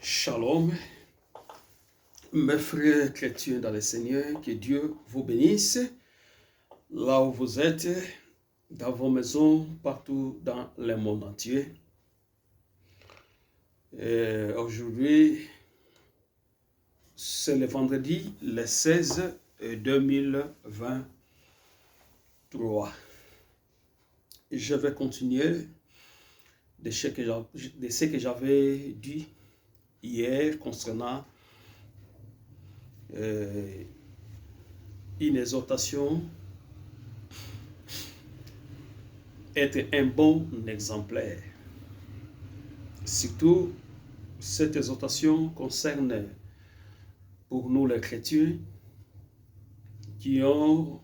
Shalom, mes frères chrétiens dans le Seigneur, que Dieu vous bénisse, là où vous êtes, dans vos maisons, partout dans le monde entier. Aujourd'hui, c'est le vendredi, le 16 2023. Je vais continuer de ce que j'avais dit hier concernant une exhortation, être un bon exemplaire. Surtout, cette exhortation concerne pour nous les chrétiens qui ont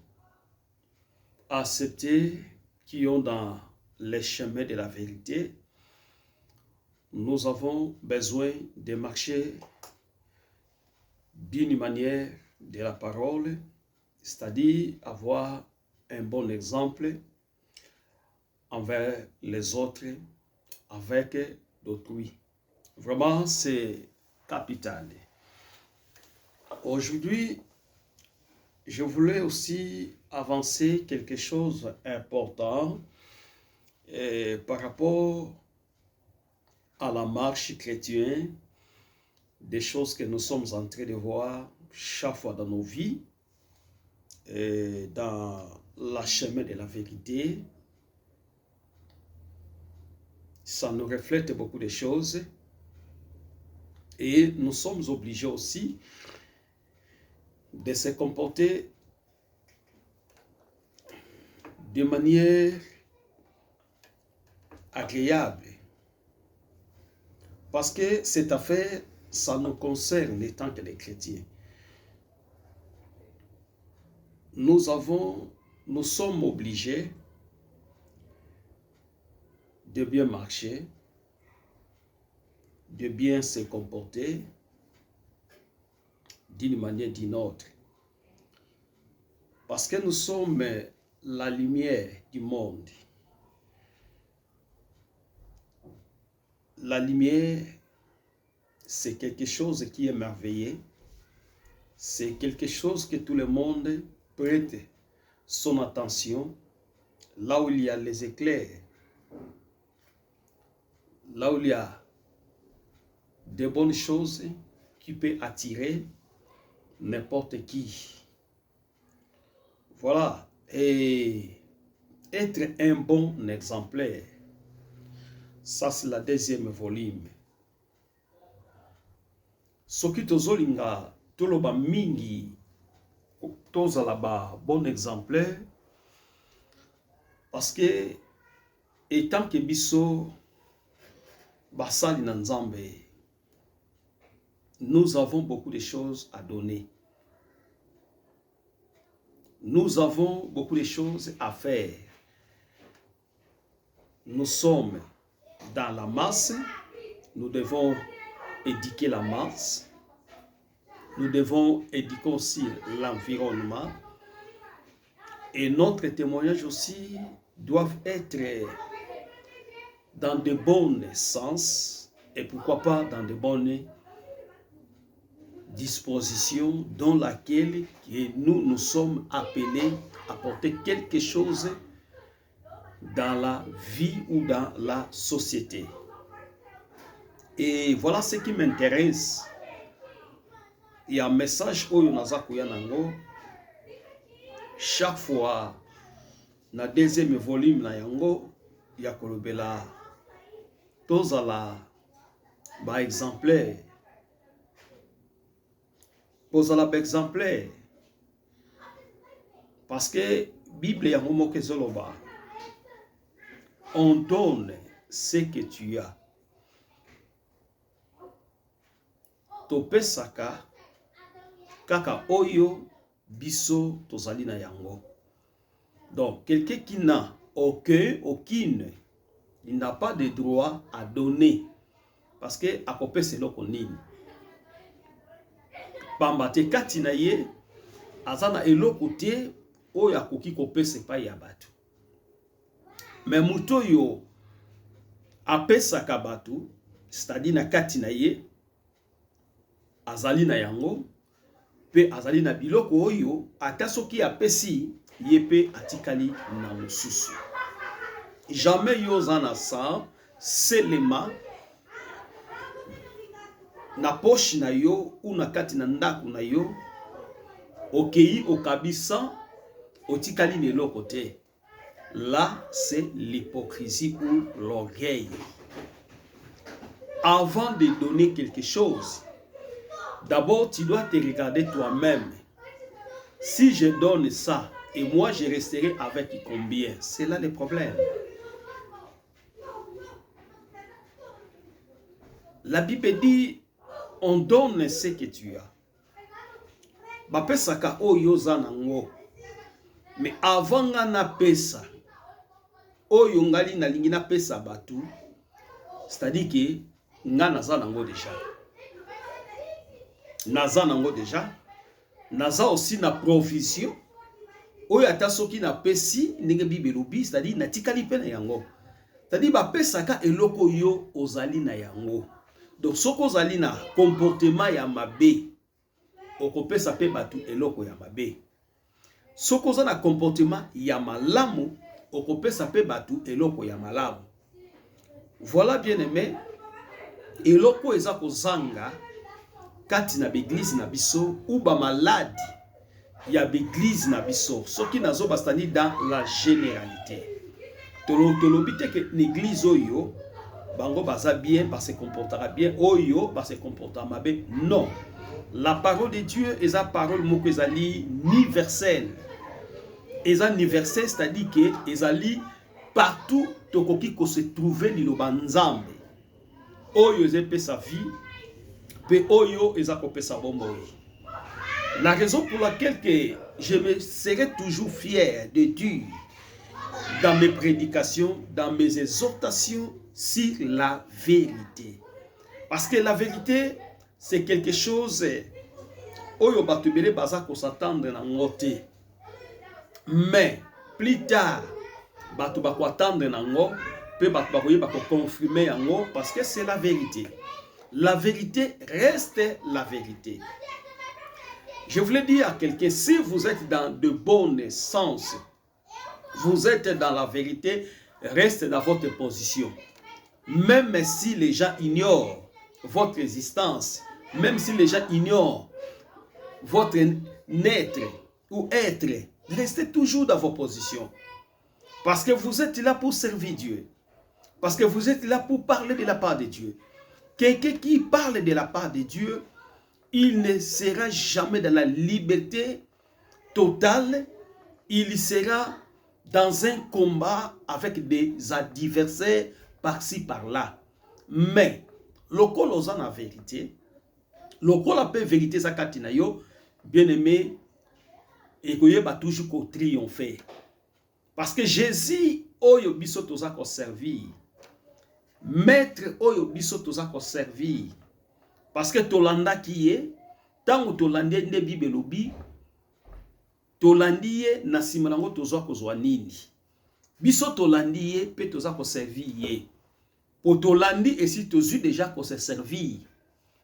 accepté, qui ont dans les chemins de la vérité. Nous avons besoin de marcher d'une manière de la parole, c'est-à-dire avoir un bon exemple envers les autres, avec d'autrui. Vraiment, c'est capital. Aujourd'hui, je voulais aussi avancer quelque chose d'important par rapport à la marche chrétienne, des choses que nous sommes en train de voir chaque fois dans nos vies, dans la chemin de la vérité. Ça nous reflète beaucoup de choses et nous sommes obligés aussi de se comporter de manière agréable. Parce que cette affaire, ça nous concerne en tant que les chrétiens. Nous sommes obligés de bien marcher, de bien se comporter d'une manière ou d'une autre. Parce que nous sommes la lumière du monde. La lumière, c'est quelque chose qui est merveilleux. C'est quelque chose que tout le monde prête son attention. Là où il y a les éclairs, là où il y a de bonnes choses qui peuvent attirer n'importe qui. Voilà. Et être un bon exemplaire, ça c'est la deuxième volume. Soki tozolinga toloba mingi tozala ba bon exemplaire, parce que étant que biso basali na Nzambe, nous avons beaucoup de choses à donner. Nous avons beaucoup de choses à faire. Nous sommes dans la masse, nous devons éduquer la masse, nous devons éduquer aussi l'environnement, et notre témoignage aussi doit être dans de bons sens, et pourquoi pas dans de bonnes dispositions dans laquelle nous sommes appelés à porter quelque chose dans la vie ou dans la société. Et voilà ce qui m'intéresse. Il y a un message oyo naza koya nango chaque fois na deuxième volume na yango ya kolobela tozala ba exemplaire. Pozala ba exemplaire parce que Bible yango moko ezoloba on donne ce que tu as. Topesaka kaka oyo biso tozali na yango. Donc quelqu'un qui n'a aucune, il n'a pas de droit à donner parce que akopesa eloko nini. Pamba te kati na ye azana eloko te oyo akoki kopesa epai ya bato. Mais muto yo apesaka bato, c'est-à-dire na kati na ye, azali na yango pe azali na biloko oyo ata soki apesi ye pe atikali na mosusu. Jamais yo zana sa selema na poche na yo ou na kati na ndako na yo okei okabisa otikali na eloko te. Là c'est l'hypocrisie ou l'orgueil. Avant de donner quelque chose, d'abord tu dois te regarder toi-même. Si je donne ça et moi je resterai avec combien? C'est là le problème. La Bible dit, on donne ce que tu as. Bapesaka oyo zanango. Mais avant ngana pesa, oyo ngali na lingi na pesa batu, c'est-à-dire que ngana zanango déjà. Naza nango déjà. Naza aussi na provision. Oyo ata soki na pesi ndenge bibelobi, c'est-à-dire na tikali pe na yango. C'est-à-dire bapesaka eloko yo ozali na yango. Donc soko ozali na comportement ya mabe, okopesa pe batu eloko ya mabe. Soko ozali na comportement ya malamu, okopesa pe batu eloko ya malamu. Voilà bien aimé, eloko eza kozanga kati na l'église na biso ou ba malade ya l'église na biso. Soki nazo bastani dans la généralité. Tolobi te que l'église oyo bango baza bien, parce que comportera bien, oyo parce que comportera mabe. Non. La parole de Dieu est la parole moko ezali universelle. Eza universelle, c'est-à-dire que ezali partout tokoki ko se trouver liloba nzambe. Oyo ezepe sa vie, pe oyo ezakope sa bombo. La raison pour laquelle que je me serai toujours fier de Dieu dans mes prédications, dans mes exhortations, sur la vérité. Parce que la vérité, c'est quelque chose oyo batubele baza ko s'attendre na ngote. Mais plus tard, batu ba ko attendre na ngo, pe batu ba koye ba ko confirmer yango parce que c'est la vérité. La vérité reste la vérité. Je voulais dire à quelqu'un, si vous êtes dans de bons sens, vous êtes dans la vérité, restez dans votre position. Même si les gens ignorent votre existence, même si les gens ignorent votre naître ou être, restez toujours dans vos positions. Parce que vous êtes là pour servir Dieu. Parce que vous êtes là pour parler de la part de Dieu. Quelqu'un qui parle de la part de Dieu, il ne sera jamais dans la liberté totale. Il sera dans un combat avec des adversaires par-ci, par-là. Mais, le col aux en vérité, le col a peu vérité, ça katinayo, bien aimé, et qu'il va toujours triompher. Parce que Jésus, oyo biso toza ko servir. Maître oyo biso toza ko servir. Parce que tolanda qui est, tant que tolanda nde bibelobi, tolandiye na simanango toza ko zwa nini. Biso tolandiye pe toza ko servir ye. Po tolandi et si tozu déjà ko se servir.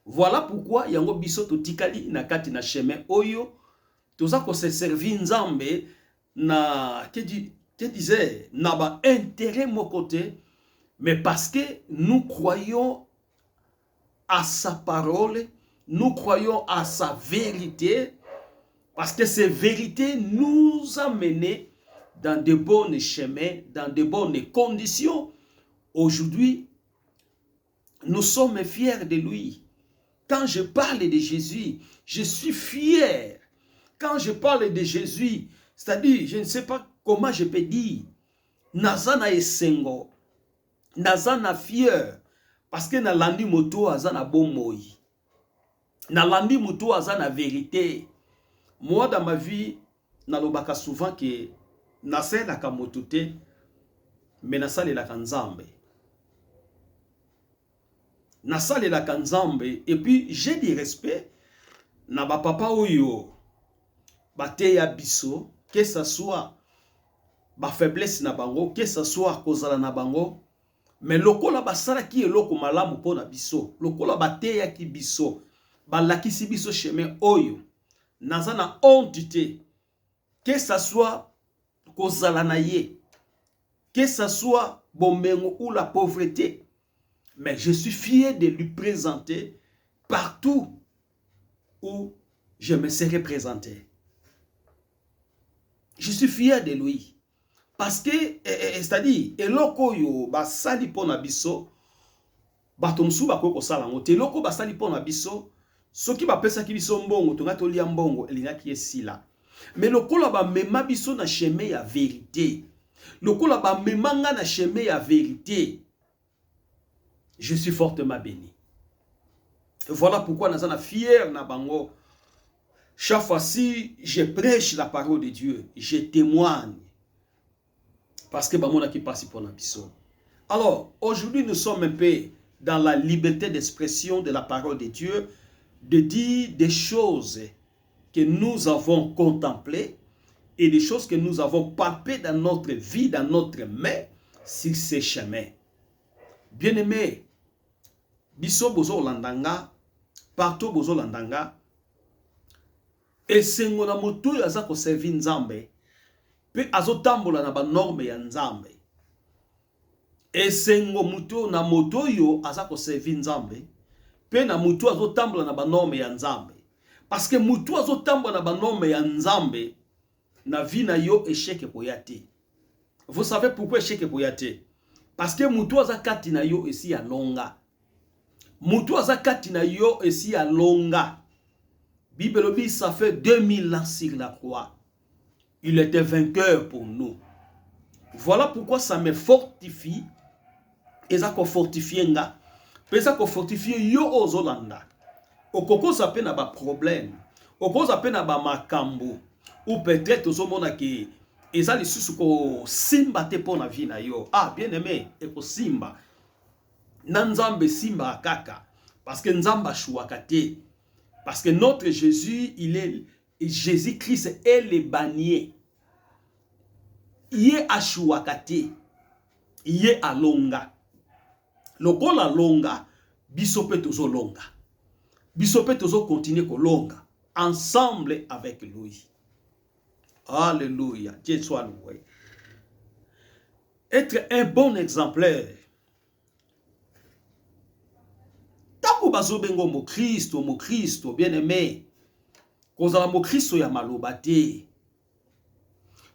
Voilà pourquoi yango biso totikali na kati na chemin oyo toza ko se servir nzambe na que disait na ba intérêt mon côté, mais parce que nous croyons à sa parole, nous croyons à sa vérité, parce que ces vérités nous amènent dans de bons chemins, dans de bonnes conditions. Aujourd'hui, nous sommes fiers de lui. Quand je parle de Jésus, je suis fier. Quand je parle de Jésus, c'est-à-dire, je ne sais pas comment je peux dire, nazana esengo, nazana fier, parce que nalandi moto azana bomoi, nalandi moto azana vérité. Moi dans ma vie, nalobaka souvent que nasalaka moto te, mais nasalelaka nzambe. Nasalelaka nzambe, et puis j'ai du respect na ba papa oyo bateya biso, que ce soit ba faiblesse na bango, que ce soit kozala na bango, mais lokola basala ki eloko malamu pona biso, lokola bateya ki biso, balakisi biso chemin oyo naza na honte te, que ça soit kozala na ye, que ça soit bomengo ou la pauvreté, mais je suis fier de lui présenter partout où je me serai présenté. Je suis fier de lui. Parce que, c'est-à-dire, eloko yo basali pona biso, batomsu bako kosala ngo te, eloko basali pona biso, soki bapesa ki biso mbongo, tonga tolia mbongo, elinga ki esila. Mais lokola ba mema biso na chemin ya vérité, lokola ba mema nga na chemin ya vérité, je suis fortement béni. Voilà pourquoi nous sommes fiers na bango. Chaque fois-ci, je prêche la parole de Dieu, je témoigne. Parce que bamona qui passe pour l'abisso. Alors, aujourd'hui, nous sommes un peu dans la liberté d'expression de la parole de Dieu, de dire des choses que nous avons contemplées et des choses que nous avons palpées dans notre vie, dans notre main, sur ces chemins. Bien-aimés, biso bozo landanga, partout bozo landanga, et sengo na moto yaza ko servi nzambe, pe azotambola na ba norme ya nzambe. Et sengo moto na moto yo aza ko servi nzambe, pe na moto azotambola na ba norme ya nzambe. Parce que moto azotambola na ba norme ya nzambe, na vie na yo échec koyate. Vous savez pourquoi échec koyate? Parce que moto aza kati na yo esi ya longa. Moto aza kati na yo esi ya longa. Bible dit ça fait 2000 ans sur la croix. Il était vainqueur pour nous. Voilà pourquoi ça me fortifie. Et ça ko fortifie nga. Et ça ko fortifie yo ozolanda. Okoko ça pe na ba problème. Okoko ça pe na ba makambo. Ou peut-être ozomona ke eza lisusu ko simba te pona vie na yo. Ah bien aimé, e ko simba. Na nzambe simba kaka. Parce que nzamba chouaka te. Parce que notre Jésus, Jésus-Christ est le bannier. Il est à chouakate. Il est à longa. Lokola longa, bisope tozo longa. Bisope tozo continue ko longa. Ensemble avec lui. Alléluia. Dieu soit loué. Être un bon exemplaire. Tako bazobengo mo Christo, bien aimé. Kozala mo Christo ya maloba te.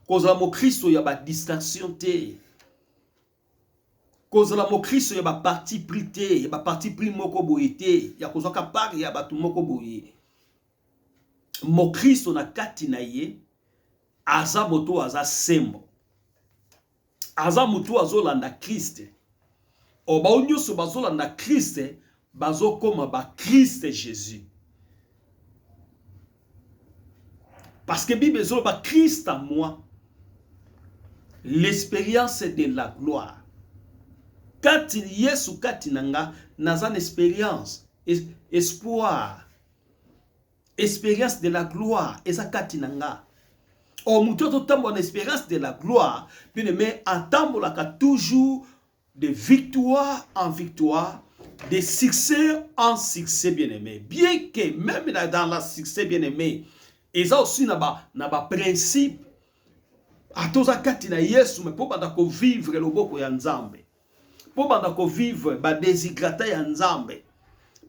Kozala mo Christo ya ba distraction te. Kozala mo Christo ya ba parti pris te, ya ba parti pris moko boye te, ya kozaka pari ya batu moko boye. Mo Christo na kati na ye, aza moto aza sembo. Aza moto azolanda Christ. Oba onyoso bazolanda Christ, bazo koma ba Christ Jésus. Parce que Bible dit ba Christ à moi. L'expérience de la gloire. Quand Yesu katinanga nazan expérience, espoir. Expérience de la gloire, esa katinanga. O muto to tambo en expérience de la gloire, bien mais atambola ka toujours de victoire en victoire. De succès en succès, bien-aimé. Bien que même dans la succès, bien-aimé, ils ont aussi un principe. A tous les cas, il y a Yesu, mais pour vivre le boko ya nzambe. Pour vivre le désigrata ya nzambe.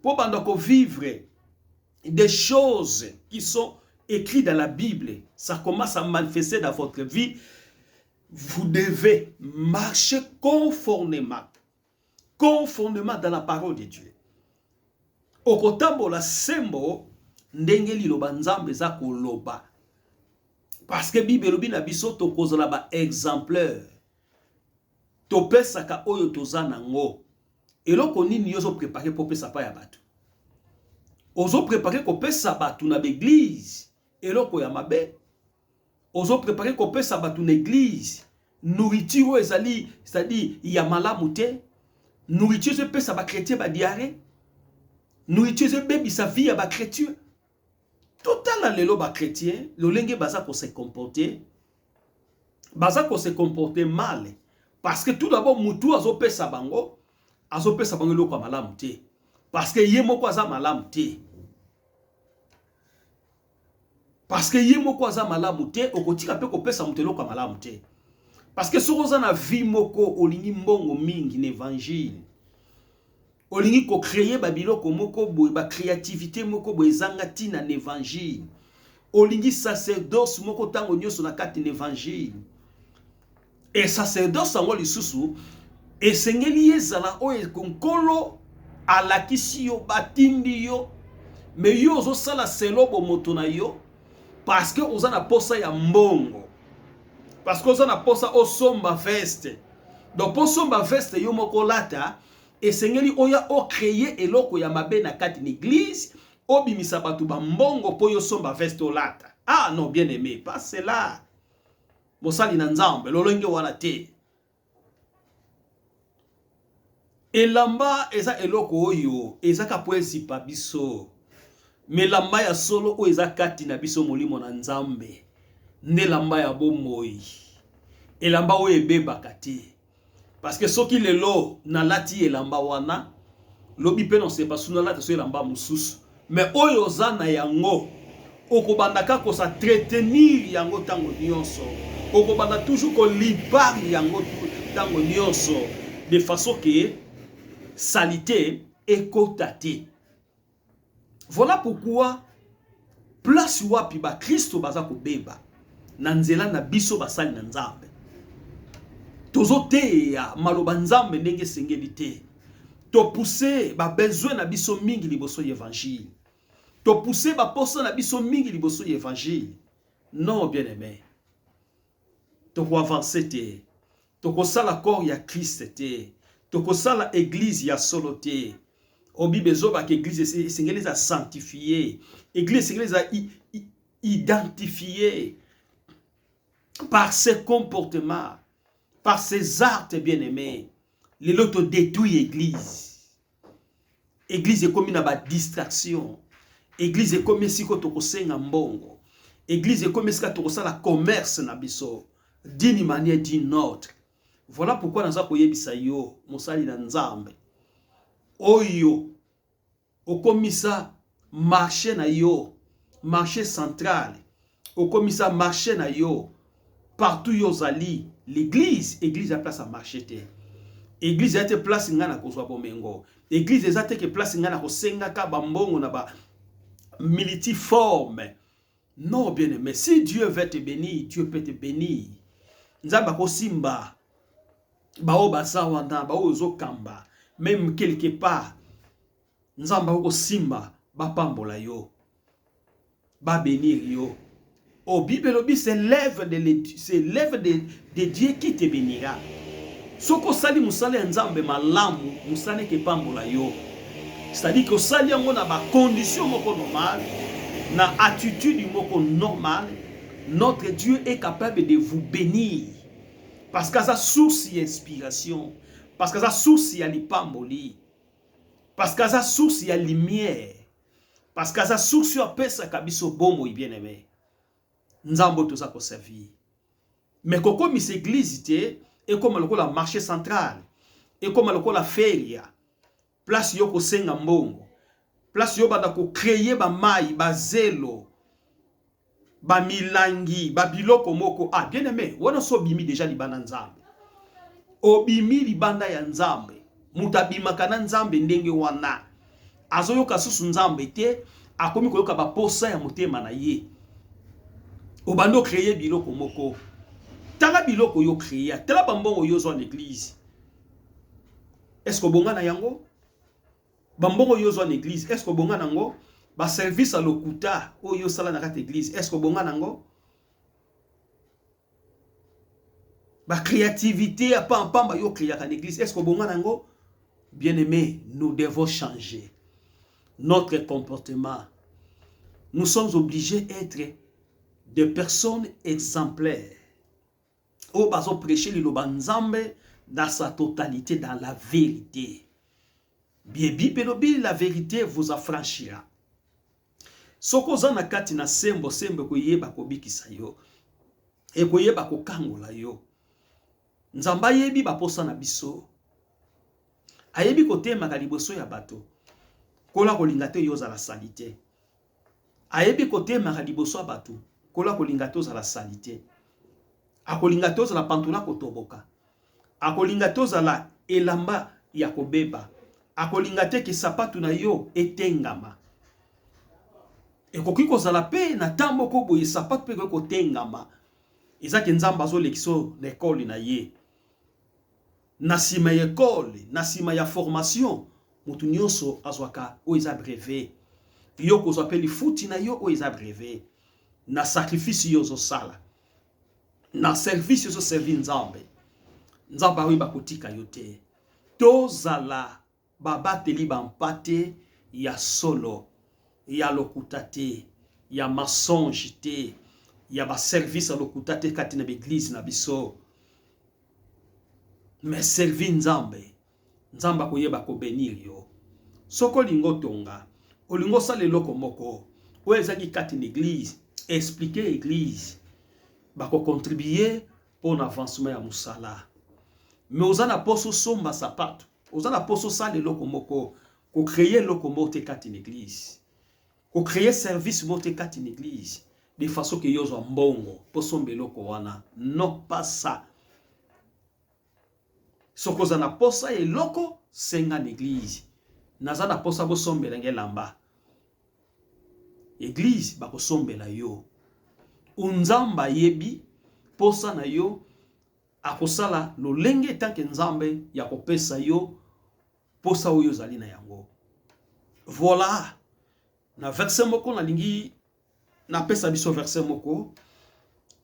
Pour vivre des choses qui sont écrites dans la Bible. Ça commence à manifester dans votre vie. Vous devez marcher conformément dans la parole de Dieu. Okotambo la sembo ndenge liloba nzambe za koloba. Parce que Bible lobi na biso to kozala ba exemplaire. To pesaka oyo toza nango. Eloko nini yozo préparer pour pesa pa ya batu. Ozo préparer ko pesa batu na l'église. Eloko ya mabe. Ozo préparer ko pesa batu na église. Nourriture ezali, c'est-à-dire ya malamu te. Nourriture se peut ça va chrétien ba diarrhée. Nourriture se baby sa vie ba chrétien. Total lelo ba chrétien, le lenge baza ko se comporter. Baza ko se comporter mal parce que tout d'abord mutu azo pesa bango, lo ko malamu te. Parce que ye moko aza malamu te. Parce que ye moko aza malamu te, okotika pe kopesa mutelo kwa malamu te. Parce que soko za na vie moko olingi mbongo mingi n'évangile. Olingi ko créer babiloko moko boye ba créativité moko boye zanga tina n'évangile. Olingi sacerdoce moko tango nyoso na kati n'évangile. Et sacerdoce sango lisusu esengeli ezala oyo konkolo alakisi yo batindi yo mais yo ozo sala selo bo moto na yo parce que oza na posa ya mbongo. Parce que oza na posa osomba veste. Donc po somba veste yo moko lata esengeli oya o créer eloko ya mabe na kati l'église obimisa batu ba mbongo po yo somba veste olata. Ah non, bien aimé, pas cela. Mosali na nzambe lolenge wana te. Elamba eza eloko oyo ezaka po ezipa biso. Melamba ya solo o eza kati na biso molimo na nzambe. Nde lamba ya bomoi. Elamba o ebebaka te. Parce que soki lelo na lati elamba wana lobi pe non sepa suna lati so elamba mususu. Mais oyo zana yango okobandaka ko sa tretenir yango tango nyonso. Okobanda toujours ko libar yango tango nyonso de façon que salité ekotate. Voilà pourquoi place wapi ba Kristo baza ko beba na nzela na biso basali na nzambe. Tozo te ya maloba nzambe ndenge sengeli te. To pousser ba besoin na biso mingi liboso évangile. To pousser ba posa na biso mingi liboso évangile. Non, bien aimé. To ko avancer te. To ko sala corps ya Christ te. To ko sala église ya solo te. Obi bezo ba que église sengeli za sanctifier. Église sengeli za identifier par ses comportements, par ses actes bien-aimés. Les loto détruit l'église. Église est comme une distraction. Église est comme si ko toko senga mbongo. Église est comme si ko sala commerce na biso d'une manière d'une autre. Voilà pourquoi nous avons yebisa yo mosali na nzambe. Oyo okomisa marché na yo, marché central. Okomisa marché na yo partout yo zali. L'église, église a place à marché te. Église a été place ngana ko zwa bomengo. Église a été place ngana ko senga ka bambongo na ba multiforme. Non, bien aimé, si Dieu veut te bénir, Dieu peut te bénir. Nzamba ko simba bao basawa na bao zo kamba même quelque part nzamba ko simba ba pambola yo ba bénir yo. Au Bible c'est l'œuvre de Dieu qui te bénira. Soko sali musale nzambe malamu musane ke pambola yo. C'est-à-dire que sali yango na ba condition moko normale, na attitude moko normale, notre Dieu est capable de vous bénir. Parce que sa source d'inspiration, parce que sa source ya lipamboli, parce que sa source ya lumière, parce que sa source ya pesa kabiso bomo bien-aimé. Nzambo to sa ko servir. Mais koko mis église te et comme le la marché central et comme le la feria place yo ko senga mbongo, place yo banda ko créer ba mai ba zelo ba milangi ba biloko moko. Ah bien aimé, wana so bimi déjà libanda nzambe. Obimi libanda ya nzambe, mutabima kana nzambe ndenge wana. Azoyo kasusu nzambe te, akomi koyoka ba posa ya motema na ye. Obando créer biloko moko. Tala biloko yo créer, tala bambongo yo zo en église. Est-ce que bonga na yango? Bambongo yo zo en église, est-ce que bonga nango? Ba service à l'okuta o yo sala na kati église, est-ce que bonga nango? Ba créativité a pas pamba yo créer à l'église, est-ce que bonga nango? Bien-aimés, nous devons changer notre comportement. Nous sommes obligés d'être des personnes exemplaires. Au bazo prêcher le Nzambe dans sa totalité, dans la vérité. Bien, la vérité vous affranchira. Soko zana kati na sembo ko yeba ko bikisa yo. E ko yeba ko kangola yo. Nzamba yebi ba posa na biso. Ayebi ko tema ka liboso ya bato. Kola ko linga te yo za la salite. ayebi kote maraliboso abatu kola kolinga tozala salite akolinga tozala pantula kotoboka akolinga tozala elamba ya kobeba akolinga te ke sapatu na yo etengama ekoki kozala pe na tambo ko boye sapatu pe ko tengama ezaki nzamba zo lekiso na ekole na ye na sima ya ekole na sima ya formation mutu nyonso azwaka o eza brevet yo kozwa pe lifuti na yo o eza brevet na sacrifice yo zo sala na service yo zo servi nzambe nzambe awi bakotika yo te tozala babateli bampate ya solo ya lokuta te ya mensonge te ya ba service ya lokuta te kati na l'église na biso mais servi nzambe nzambe akoyeba ko bénir yo soko lingo tonga olingo sala eloko moko o ezaki kati na l'église expliquer église bako contribuer pour l'avancement ya musala mais ozana poso somba sapato ozana poso sala eloko moko ko créer eloko moko te kati na église ko créer service moko te kati na église de façon que yozo mbongo poso mbeloko wana non pas ça soko zana posa eloko senga na église nazana posa bo sombela ngelamba église bako sombela yo unzamba yebi posa na yo akosala lolenge tanke nzambe ya kopesa yo posa oyo zali na yango voilà na verset moko na lingi na pesa biso verset moko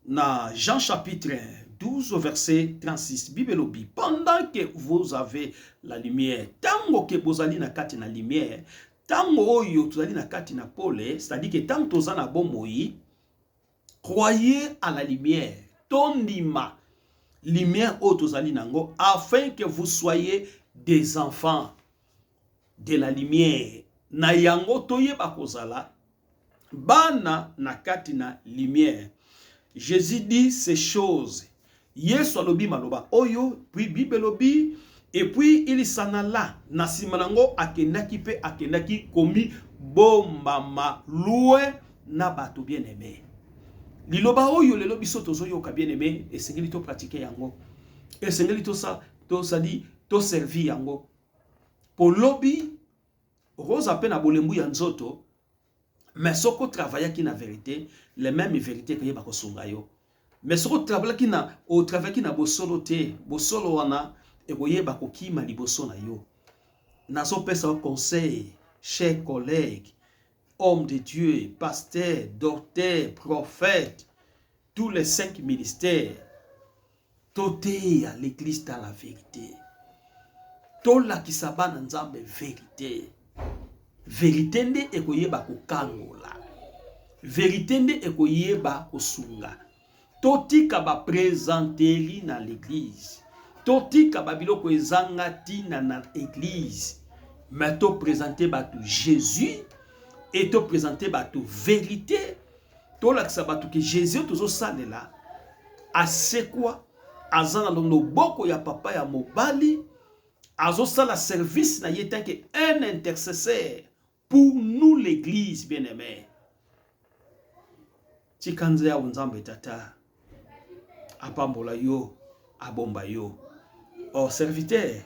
na Jean chapitre 12 verset 36 Bible lobi pendant que vous avez la lumière tango ke bozali na kati na lumière tango oyo tozali na kati na pole c'est-à-dire que tango tozana bomoi croyez à la lumière tondima lumière oyo tozali nango afin que vous soyez des enfants de la lumière na yango toyeba kozala bana na kati na lumière. Jésus dit ces choses. Yesu alobi maloba oyo puis Bible lobi et puis il s'en alla na simanango akendaki pe akendaki komi bombama loué na bato bien-aimé. Liloba oyo lelo biso tozoyoka bien-aimé esengeli to pratiquer yango. Esengeli to sa to sadi to servi yango. Po lobi rosa pe na bolembu ya nzoto mais soko travailler qui na vérité les mêmes vérités que yeba ko sunga yo mais soko travailler qui na au travail qui na bosolo te bosolo wana e boyeba ko kima liboso na yo na so pesa conseil chers collègues hommes de Dieu pasteurs docteurs prophètes tous les 5 ministères toté à l'église dans la vérité tola kisabana nzambe vérité vérité nde ekoyeba kokangola vérité nde ekoyeba kosunga totika ba présenteri na l'église totika ba biloko ezanga tina na église mais to présenter bato Jésus et to présenter bato vérité to lakisa bato que Jésus tozo salela asekwa azana loboko ya papa ya mobali azosala service na yé tant que un intercesseur pour nous l'église bien-aimée. Chikanze ya unzambe tata apambola yo abomba yo. Oh serviteur,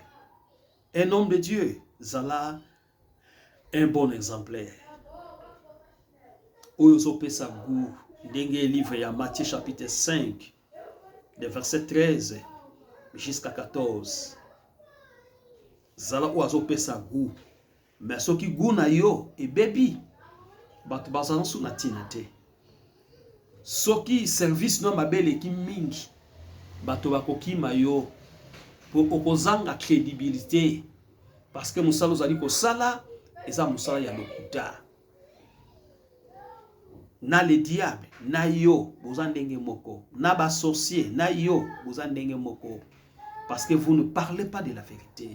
un homme de Dieu, zala un bon exemplaire. Oyozo pesa goût ndenge livre ya Matthieu chapitre 5 de verset 13 jusqu'à 14. Zala oazo pesa goût mais soki goût na yo e bebi bato bazana su na tina te soki service no mabele ki mingi bato bakokima yo po okozanga crédibilité parce que musala ozali kosala eza musala ya lokuta na le diable na yo boza ndenge moko na ba sorcier na yo boza ndenge moko parce que vous ne parlez pas de la vérité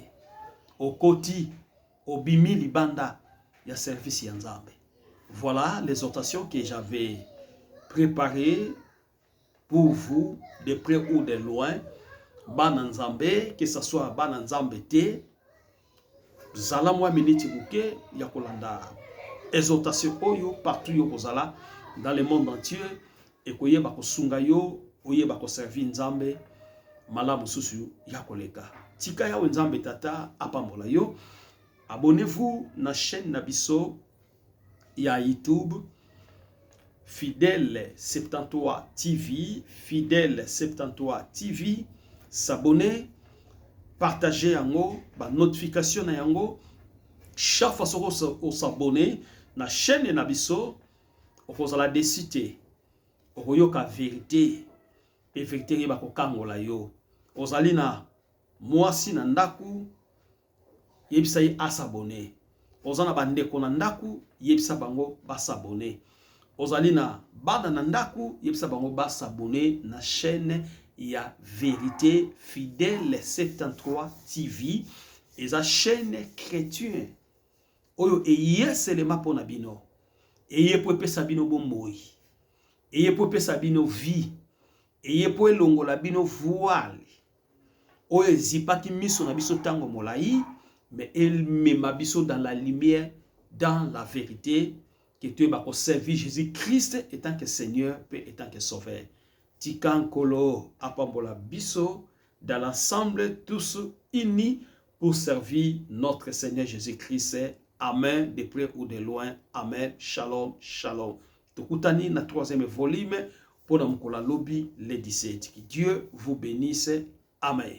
au koti au bimi libanda ya service ya nzambe. Voilà l'exhortation que j'avais préparée pour vous de près ou de loin. Bana nzambe, que ce soit bana nzambe te zala mwa miniti buke ya kolanda exhortation oyo partout yo kozala dans le monde entier et koyeba kosunga yo oyeba ko servir nzambe malamu susu ya koleka tika ya nzambe tata apambola yo. Abonnez-vous na chaîne Nabiso ya YouTube Fidèle 73 TV, Fidèle 73 TV, s'abonner, partager yango, ba notification na yango, chaque fois que vous s'abonner na chaîne Nabiso, vous allez décider, vous yoka vérité, et vérité ba ko kangola yo. Vous allez na mwasi na ndaku, yebisa yi asabone. Vous allez na bandeko na ndaku, yebisa bango ba s'abonner. Ozali na bana na ndaku yebisa bango ba s'abonner na chaîne ya Vérité Fidèle 73 TV eza chaîne chrétien oyo eyeselema pona bino eye po pesa bino bomoi eye po pesa bino vie eye po elongola bino voile oyo ezipaki miso na biso tango molai mais elle mema biso dans la lumière dans la vérité que tu vas servir Jésus-Christ étant que Seigneur et étant que Sauveur. Tikan Kolo Apambola Biso, dans l'ensemble, tous unis pour servir notre Seigneur Jésus-Christ. Amen, de près ou de loin. Amen. Shalom, shalom. Tukutani na 3e volume pour la Lobby le 17. Que Dieu vous bénisse. Amen.